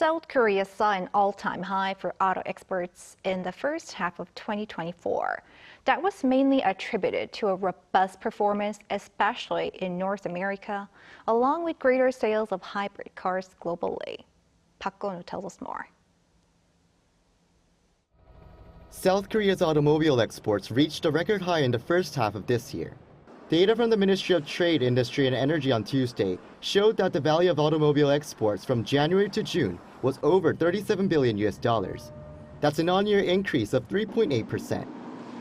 South Korea saw an all-time high for auto exports in the first half of 2024. That was mainly attributed to a robust performance, especially in North America, along with greater sales of hybrid cars globally. Kun-woo tells us more. South Korea's automobile exports reached a record high in the first half of this year. Data from the Ministry of Trade, Industry and Energy on Tuesday showed that the value of automobile exports from January to June was over $37 billion. That's an on-year increase of 3.8%.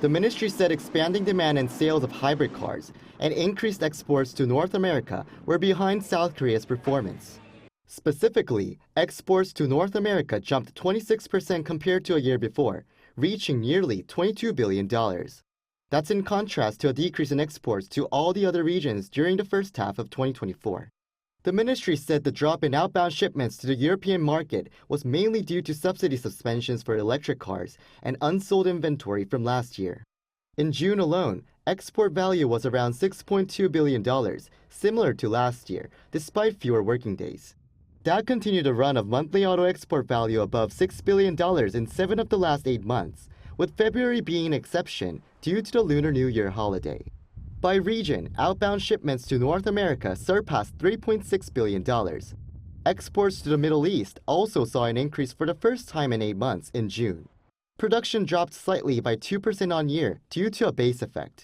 The ministry said expanding demand and sales of hybrid cars and increased exports to North America were behind South Korea's performance. Specifically, exports to North America jumped 26% compared to a year before, reaching nearly $22 billion. That's in contrast to a decrease in exports to all the other regions during the first half of 2024. The ministry said the drop in outbound shipments to the European market was mainly due to subsidy suspensions for electric cars and unsold inventory from last year. In June alone, export value was around $6.2 billion, similar to last year, despite fewer working days. That continued a run of monthly auto export value above $6 billion in 7 of the last 8 months, with February being an exception due to the Lunar New Year holiday. By region, outbound shipments to North America surpassed $3.6 billion. Exports to the Middle East also saw an increase for the first time in 8 months in June. Production dropped slightly by 2% on year due to a base effect.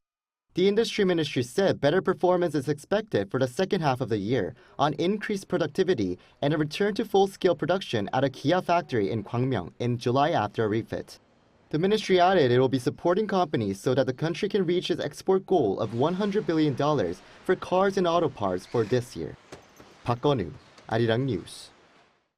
The industry ministry said better performance is expected for the second half of the year on increased productivity and a return to full-scale production at a Kia factory in Gwangmyeong in July after a refit. The ministry added it will be supporting companies so that the country can reach its export goal of $100 billion for cars and auto parts for this year. Kun-woo, Arirang News.